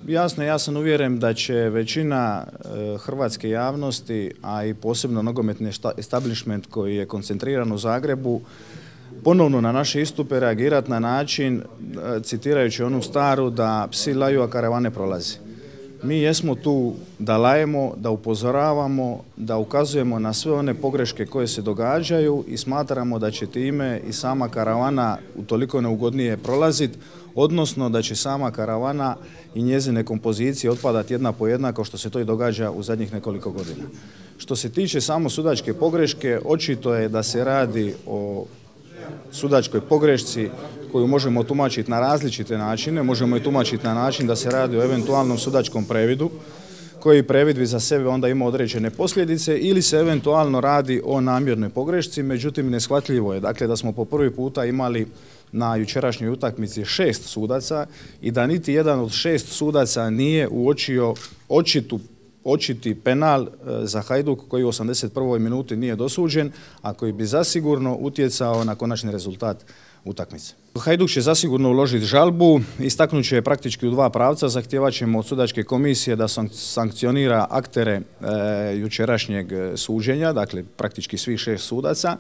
Jasno, ja sam uvjeren da će većina hrvatske javnosti, a i posebno nogometni establishment koji je koncentriran u Zagrebu, ponovno na naše istupe reagirati na način, citirajući onu staru, da psi laju, a karavane prolazi. Mi jesmo tu da lajemo, da upozoravamo, da ukazujemo na sve one pogreške koje se događaju i smatramo da će time i sama karavana utoliko neugodnije prolaziti, odnosno da će sama karavana i njezine kompozicije otpadati jedna po jedna kao što se to i događa u zadnjih nekoliko godina. Što se tiče samo sudačke pogreške, očito je da se radi o sudačkoj pogrešci koju možemo tumačiti na različite načine. Možemo i tumačiti na način da se radi o eventualnom sudačkom previdu, koji previd bi za sebe onda ima određene posljedice, ili se eventualno radi o namjernoj pogrešci. Međutim, neshvatljivo je dakle da smo po prvi puta imali na jučerašnjoj utakmici 6 sudaca i da niti jedan od 6 sudaca nije uočio očiti penal za Hajduk koji u 81. minuti nije dosuđen, a koji bi zasigurno utjecao na konačni rezultat utakmice. Hajduk će zasigurno uložiti žalbu, istaknut će je praktički u dva pravca. Zahtijevat ćemo od sudačke komisije da sankcionira aktere jučerašnjeg suđenja, dakle praktički svih 6 sudaca.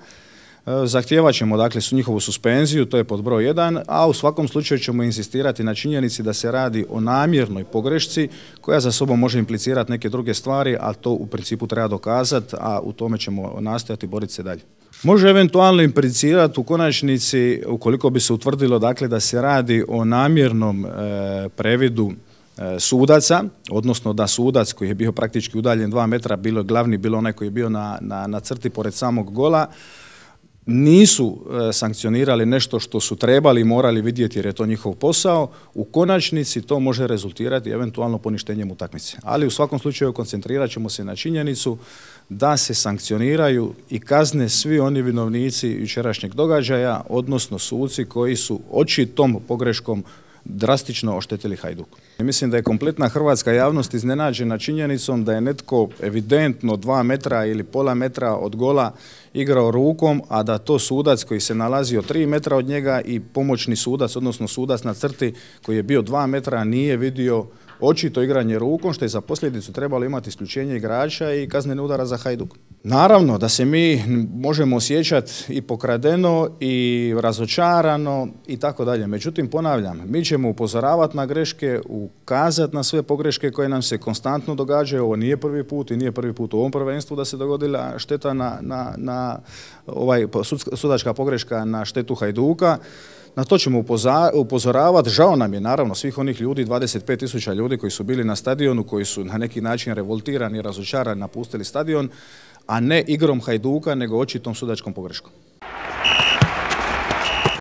Zahtijevat ćemo dakle njihovu suspenziju, to je pod broj 1, a u svakom slučaju ćemo insistirati na činjenici da se radi o namjernoj pogrešci koja za sobom može implicirati neke druge stvari, a to u principu treba dokazati, a u tome ćemo nastojati boriti se dalje. Može eventualno implicirati u konačnici, ukoliko bi se utvrdilo dakle da se radi o namjernom previdu sudaca, odnosno da sudac koji je bio praktički udaljen 2 metra, bilo glavni, bilo onaj koji je bio na crti pored samog gola, nisu sankcionirali nešto što su trebali i morali vidjeti jer je to njihov posao, u konačnici to može rezultirati eventualno poništenjem utakmice. Ali u svakom slučaju koncentrirat ćemo se na činjenicu da se sankcioniraju i kazne svi oni vinovnici jučerašnjeg događaja, odnosno suci koji su očitom pogreškom drastično oštetili Hajduk. Mislim da je kompletna hrvatska javnost iznenađena činjenicom da je netko evidentno 2 metra ili pola metra od gola igrao rukom, a da to sudac koji se nalazio 3 metra od njega i pomoćni sudac, odnosno sudac na crti koji je bio 2 metra nije vidio očito igranje rukom, što je za posljedicu trebalo imati isključenje igrača i kazneni udarac za Hajduk. Naravno da se mi možemo osjećati i pokradeno i razočarano i tako dalje. Međutim, ponavljam, mi ćemo upozoravati na greške, ukazati na sve pogreške koje nam se konstantno događaju. Ovo nije prvi put i nije prvi put u ovom prvenstvu da se dogodila šteta sudačka pogreška na štetu Hajduka. Na to ćemo upozoravati. Žao nam je naravno svih onih ljudi, 25.000 ljudi koji su bili na stadionu, koji su na neki način revoltirani, razočarani, napustili stadion, a ne igrom Hajduka, nego očitom sudačkom pogreškom.